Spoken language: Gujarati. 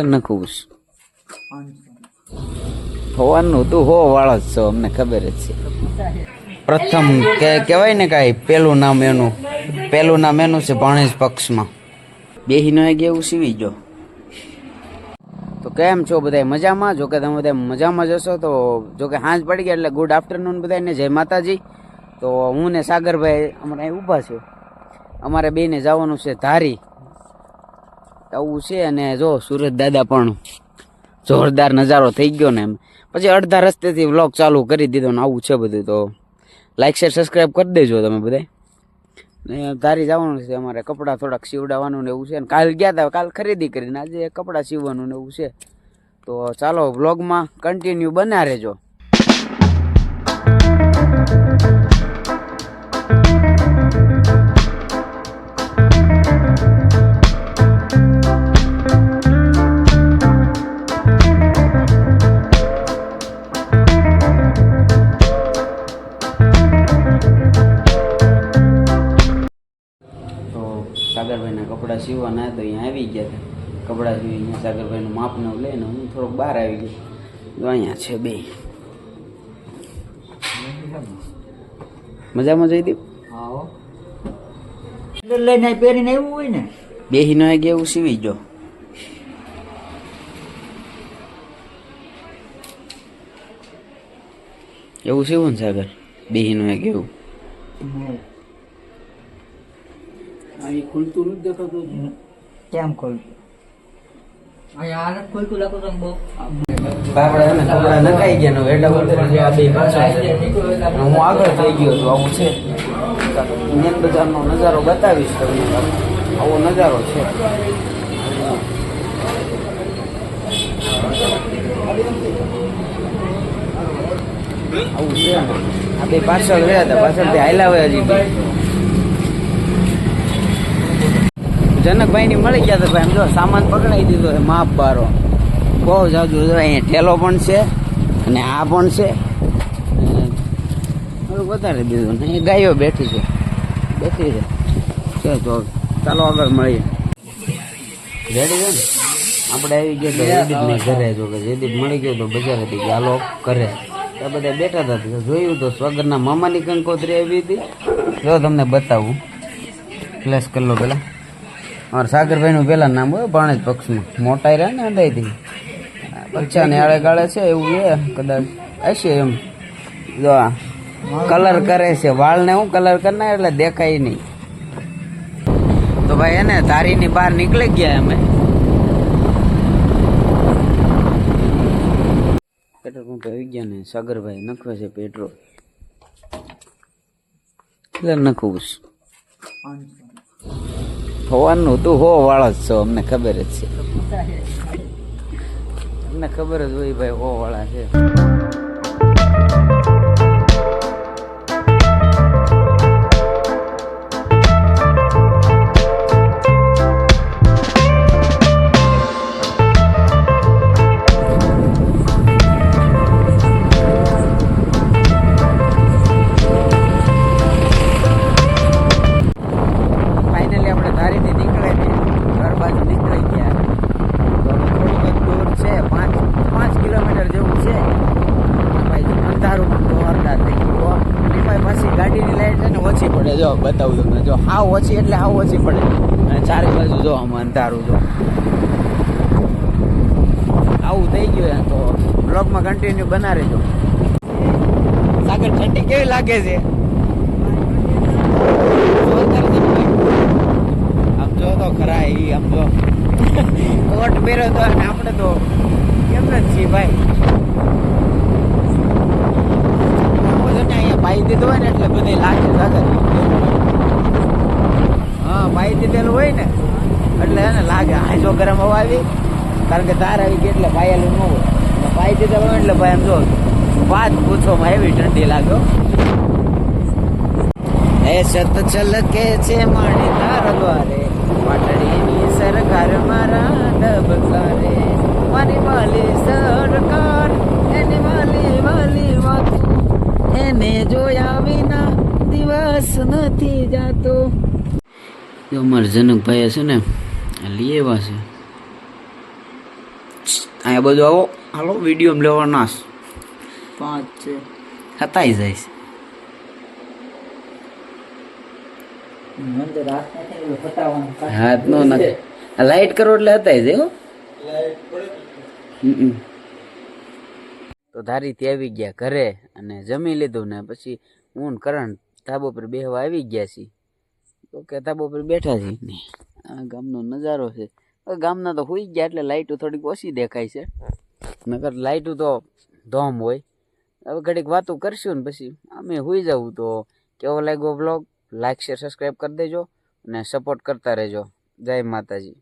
નખુશ હોવાનું તું હો વાળો જ છો, અમને ખબર જ છે. પ્રથમ કહેવાય ને કાંઈ પેલું નામ એનું છે ભાણેજ પક્ષમાં બેહીનો એવું સીવી જો. તો કેમ છો બધા મજામાં? જો કે તમે બધા મજામાં જશો તો જો કે સાંજ પડી ગયા એટલે ગુડ આફ્ટરનૂન બધાને, જય માતાજી. તો હું ને સાગરભાઈ અમારે અહીં ઊભા છે. અમારે બેને જવાનું છે ધારી આવું છે. અને જો સુરત દાદા પણ જોરદાર નજારો થઈ ગયો ને એમ. પછી અડધા રસ્તેથી વ્લોગ ચાલુ કરી દીધો ને આવું છે બધું. તો લાઈક શેર સબસ્ક્રાઈબ કરી દેજો તમે બધા. ને ધારી જવાનું છે અમારે, કપડાં થોડાક સીવડાવવાનું ને એવું છે. ને કાલ ગયા હતા, કાલ ખરીદી કરીને આજે કપડાં સીવવાનું ને એવું છે. તો ચાલો વ્લોગમાં કન્ટિન્યુ બના રહેજો. સાગરભાઈના કપડાં સીવવાના તો અહીંયા આવી ગયા હતા. કપડાં સીવી અહીંયા સાગરભાઈનું માપને લઈને હું થોડોક બહાર આવી ગયો. તો અહીંયા છે બે મજામાં જઈ દીપ લઈને પહેરીને એવું હોય ને બેહીનો એવું સીવી જો. એવું સીવું ને સાગર બેહીનો એવું ખુલતું નથી દેખાતું. કેમ ખોલતું? અહીંયા આ ખોલતું લાગતું બહુ. કપડા નખાઈ ગયા વેડા હું આગળ થઈ ગયો તો આવું છે. મેન બજારનો નજારો બતાવીશ તમને. આવો નજારો છે. આવું છે ને આ બે પાછળ રહ્યા હતા, પાછળથી હાલ્યા હોય હજી બી. જનકભાઈ ની મળી ગયા હતા ભાઈ. એમ જો સામાન પકડાઈ દીધો છે માપ બારો બહુ જાજુ. અહીંયા ઠેલો પણ છે અને આ પણ છે. વધારે દીધું ને એ ગાયો બેઠી છે તો ચાલો આગળ મળીએ. રેડી છે ને આપણે આવી ગયા તો જયદીપને ઘરે. જો કે જયદીપ મળી ગયો તો બજારેથી કે હાલો કરે. ત્યાં બધા બેઠા હતા. જોયું તો સ્વગરના મામાની કંકોત્રી આવી હતી. જો તમને બતાવું, ફ્લેશ કરી લો પેલા. અમારા સાગરભાઈનું પેલા નામ હોય ભાણેજ પક્ષમાં મોટાઈ રહ્યા ને અંદાજથી પક્ષાને આળે ગાળે છે એવું એ કદાચ હશે એમ. જો આ કલર કરે છે વાળને, હું કલર કરનાર એટલે દેખાય નહીં. તો ભાઈ એને ધારીની બહાર નીકળી ગયા અમે. પેટ્રોલ પંપ આવી ગયા ને સાગરભાઈ નખવે છે પેટ્રોલ. એટલે નખવું હોવાનું તું હો વાળો જ છો, અમને ખબર જ છે. અમને ખબર જ હોય ભાઈ હો વાળા છે. જો બતાવું તમને, જો હાવ ઓછી એટલે હાવ ઓછી પડે. અને ચારે બાજુ જો આમાં અંધારું જો આવું થઈ ગયું. તો બ્લોગમાં કન્ટિન્યુ બના રહેજો. સાગર ઠંડી કેવી લાગે છે? આમ જો તો ખરા એ આમ જો કોટ પહેર્યો તો અને આપણે તો કેમ જ છીએ ભાઈ. અહીંયા પાઈ દીધું હોય ને એટલે બધે લાગે સાગર. હા પાઈ દીધેલું હોય ને એટલે એને લાગે. હાજો ગરમ હવા આવી, કારણ કે તાર આવી ગઈ એટલે પાયેલું ન હોય. પાઈ દીધેલું હોય એટલે ભાઈ એમ જો વાત પૂછોમાં એવી ઠંડી લાગ્યો. એ સત છલકે છે માણી તાર દ્વારે, પાટડીની સરકાર મારા ડબકારે. મારી વાલી સરકાર એની વાલી વાલી વાત, એને જોયા વિના દિવસ નથી જાતો. જો અમારા જનકભાઈ છે ને લઈ આવ્યા છે અહીંયા બધું આવો હાલો વિડીયો લેવા નાશ 5 છે હતાઈ જાય છે અંદર રાત નથી ફટાવાનું હાથ નો નથી લાઈટ કરો એટલે હતાઈ જાય હો તો ધારીથી આવી ગયા ઘરે અને જમી લીધું ને પછી હું ને કરણ ધાબો પર બેહવા આવી ગયા છીએ તો કે ધાબો પર બેઠા છીએ ને આ ગામનો નજારો છે ગામના તો હોઈ ગયા એટલે લાઈટો થોડીક ઓછી દેખાય છે નકર લાઈટો તો ધોમ હોય હવે ઘડીક વાતો કરશું ને પછી અમે હોઈ જવું તો કેવો લાગ્યો બ્લોગ લાઈક શેર સબસ્ક્રાઈબ કરી દેજો અને સપોર્ટ કરતા રહેજો જય માતાજી